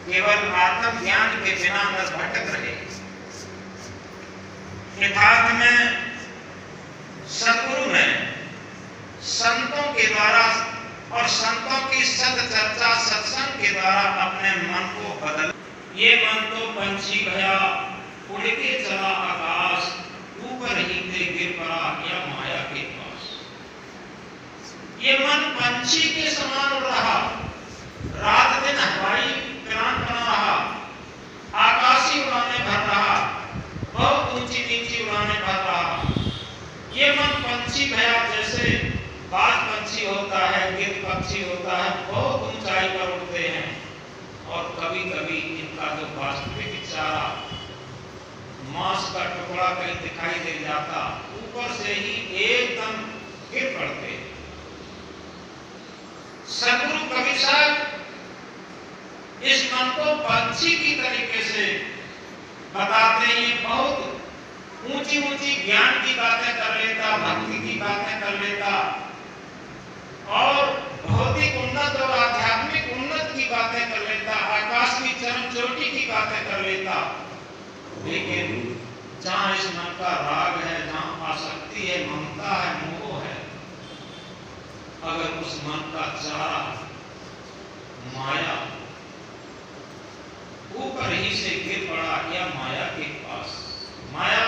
केवल आत्मज्ञान के बिना न भटक रहे। यथार्थ में सद्गुरु ने संतों के द्वारा और संतों की सद चर्चा सत्संग के द्वारा अपने मन को बदल। ये मन तो पंछी गया उड़ के चला आकाश, ऊपर ही से गिर पड़ा या माया के पास। ये मन पंछी के समान उड़ रहा, रात दिन हवाई प्लान बना रहा, आकाशी उड़ाने भर रहा, बहुत ऊंची नीची उड़ाने भर रहा। ये मन पंछी गया, जैसे बाज पंछी होता है, गिद्ध पक्षी होता है, बहुत ऊंचाई पर उड़ते हैं और कभी कभी इनका जो वास्तविक चारा मांस का टुकड़ा कहीं दिखाई दे जाता, ऊपर से ही एकदम गिर पड़ते। सद्गुरु कवि साहब इस मन को पंछी की तरीके से बताते हैं। बहुत ऊंची ऊंची ज्ञान की बातें कर लेता, भक्ति की बातें कर लेता और भौतिक उन्नत और आध्यात्मिक उन्नत की बातें कर लेता, आकाश की चरम चोटी की बातें कर लेता। लेकिन जहां इस मन का राग है, जहां आसक्ति है, ममता है, मोह है, अगर उस मन का चारा माया ऊपर ही से गिर पड़ा या माया के पास। माया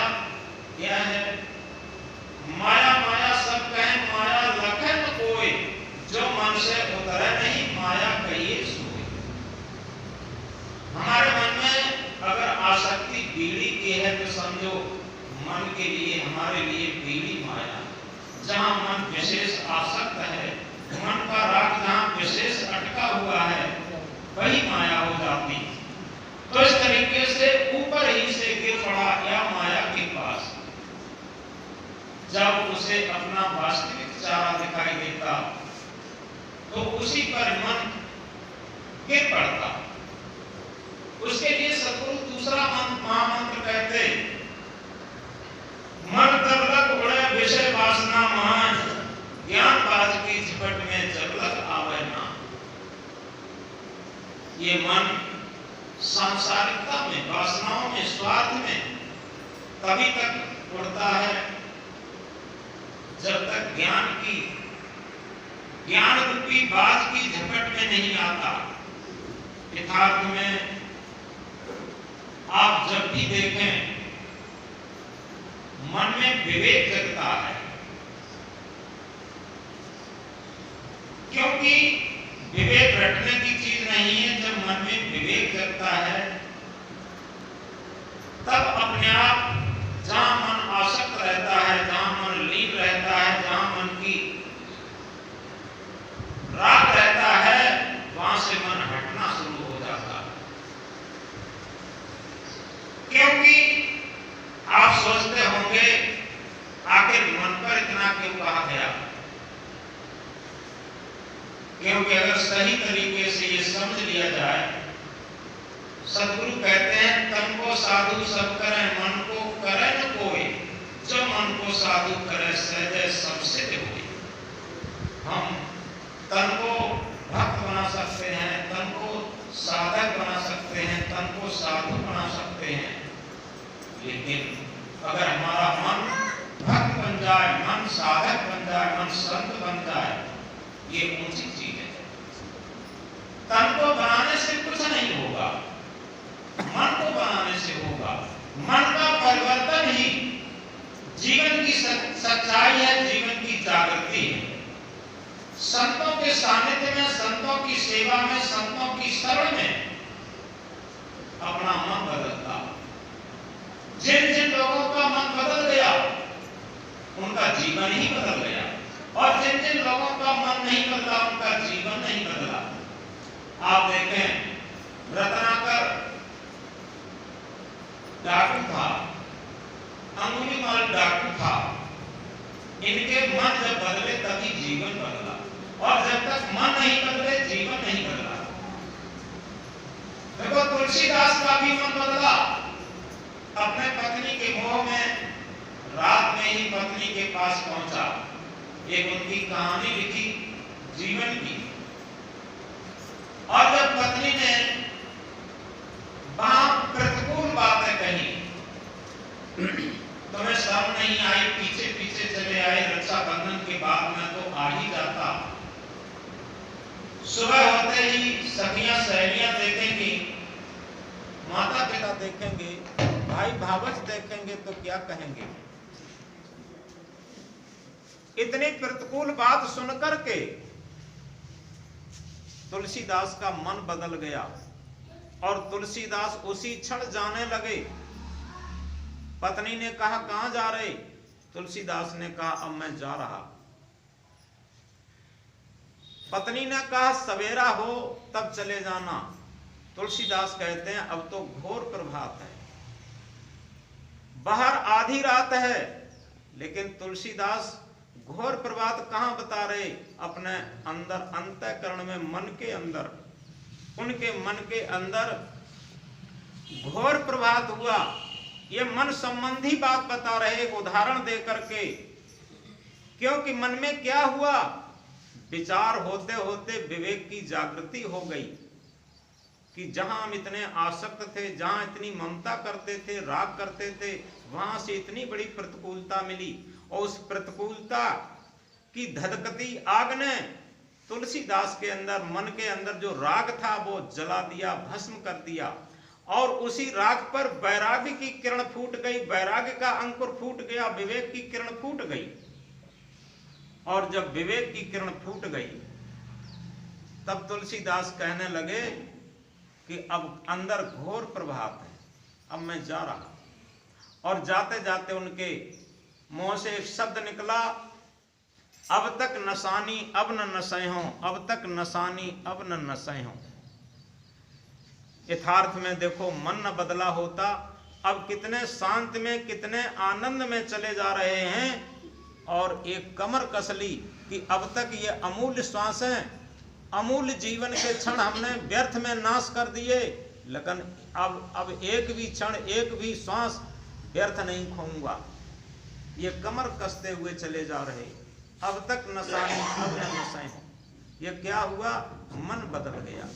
क्या है? माया माया सब कहें, माया लखन कोई, जो मन से उतरे नहीं माया कहिए सोए। हमारे मन में अगर आसक्ति बीड़ी की है तो समझो मन के लिए, हमारे लिए बीड़ी माया। जहां मन विशेष आसक्त है, मन का राग जहां विशेष अटका हुआ है, वही माया हो जाती। तो इस तरीके से ऊपर ही से गिर पड़ा या माया के पास। जब उसे अपना वास्तविक चारा दिखाई देता तो उसी पर मन गिर पड़ता। उसके लिए सद्गुरु दूसरा महामंत्र कहते, मन तब लग उड़े विषय वासना मान, ज्ञान बाज की झपट में जब लग आवे ना। ये मन सांसारिकता में, वासनाओं में, स्वार्थ में तभी तक उड़ता है जब तक ज्ञान रूपी बाज की झपट में नहीं आता। यथार्थ में आप जब भी देखें मन में विवेक जगता है, क्योंकि विवेक रटने की चीज नहीं है। जब मन में विवेक जगता है तब अपने आप जहां मन आसक्त रहता है, जहां मन लीन रहता है, जहां मन की राग रहता है, वहां से मन हटना शुरू हो जाता है। क्योंकि आप सोचते होंगे आखिर मन पर इतना क्यों कहा गया? क्योंकि अगर सही तरीके से ये समझ लिया जाए, सद्गुरु कहते हैं तन को साधु सब करे, मन को करे न कोई, जो मन को साधु करे सहज सबसे होई। हम तन को भक्त बना सकते हैं, तन को साधक बना सकते हैं, तन को साधु बना सकते हैं, लेकिन अगर हमारा मन भक्त बन जाए, मन साधक बन जाए, मन संत बन जाए, ये ऊंची चीज है। तन को बनाने से कुछ नहीं होगा, मन को बनाने से होगा। मन का परिवर्तन ही जीवन की सच्चाई है, जीवन की जागृति है। संतों के सानिध्य में, संतों की सेवा में, संतों की शरण में अपना मन बदलता। जिन जिन लोगों का मन बदल गया उनका जीवन ही बदल गया, और जिन जिन लोगों का मन नहीं बदला उनका जीवन नहीं बदला। आप देखें रत्नाकर डाकू था, अंगुलीमाल डाकू था, इनके मन जब बदले तभी जीवन बदला, और जब तक मन नहीं बदले जीवन नहीं बदला। देखो तुलसीदास का भी मन बदला, अपने पत्नी के मोह में रात में ही पत्नी के पास पहुंचा, एक उनकी कहानी लिखी जीवन की। और जब पत्नी ने कहेंगे। इतनी प्रतिकूल बात सुनकर के तुलसीदास का मन बदल गया और तुलसीदास उसी क्षण जाने लगे। पत्नी ने कहा कहां जा रहे? तुलसीदास ने कहा अब मैं जा रहा। पत्नी ने कहा सवेरा हो तब चले जाना। तुलसीदास कहते हैं अब तो घोर प्रभात है, बाहर आधी रात है, लेकिन तुलसीदास घोर प्रभात कहां बता रहे? अपने अंदर अंतःकरण में, मन के अंदर, उनके मन के अंदर घोर प्रभात हुआ। ये मन संबंधी बात बता रहे, एक उदाहरण दे करके। क्योंकि मन में क्या हुआ? विचार होते होते विवेक की जागृति हो गई कि जहां हम इतने आसक्त थे, जहां इतनी ममता करते थे, राग करते थे, वहां से इतनी बड़ी प्रतिकूलता मिली और उस प्रतिकूलता की धधकती आग ने तुलसीदास के अंदर, मन के अंदर जो राग था वो जला दिया, भस्म कर दिया। और उसी राग पर वैराग्य की किरण फूट गई, वैराग्य का अंकुर फूट गया, विवेक की किरण फूट गई। और जब विवेक की किरण फूट गई तब तुलसीदास कहने लगे कि अब अंदर घोर प्रभात है, अब मैं जा रहा। और जाते जाते उनके मुंह से एक शब्द निकला, अब तक नसानी अब न नसैहों, अब तक नसानी अब न नसैहों। यथार्थ में देखो, मन न बदला होता, अब कितने शांत में, कितने आनंद में चले जा रहे हैं। और एक कमर कस ली कि अब तक ये अमूल्य श्वास है, अमूल्य जीवन के क्षण हमने व्यर्थ में नाश कर दिए, लेकिन अब एक भी क्षण, एक भी श्वास व्यर्थ नहीं खोऊंगा। ये कमर कसते हुए चले जा रहे, अब तक नसानी अब न नसैहों। ये क्या हुआ? मन बदल गया।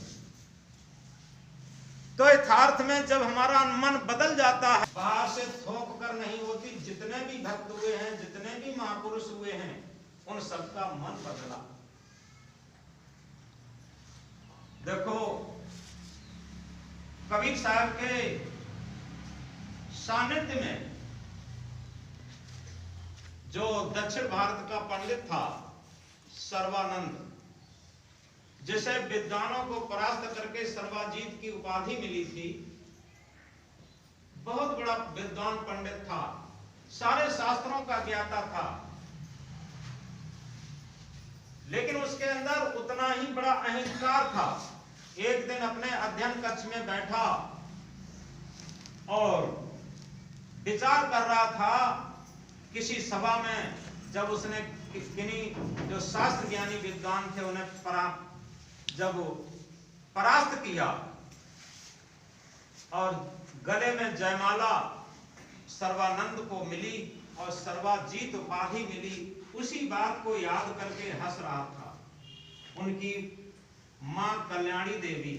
तो यथार्थ में जब हमारा मन बदल जाता है, बाहर से थोक कर नहीं होती। जितने भी भक्त हुए हैं, जितने भी महापुरुष हुए हैं, उन सबका मन बदला। देखो, कबीर साहब के सानिध्य में जो दक्षिण भारत का पंडित था सर्वानंद, जिसे विद्वानों को परास्त करके सर्वाजीत की उपाधि मिली थी, बहुत बड़ा विद्वान पंडित था, सारे शास्त्रों का ज्ञाता था, लेकिन उसके अंदर उतना ही बड़ा अहंकार था। एक दिन अपने अध्ययन कक्ष में बैठा और विचार कर रहा था। किसी सभा में जब उसने किन्हीं जो शास्त्र ज्ञानी विद्वान थे उन्हें जब परास्त किया और गले में जयमाला सर्वानंद को मिली और सर्वाजीत उपाधि मिली, उसी बात को याद करके हंस रहा था। उनकी मां कल्याणी देवी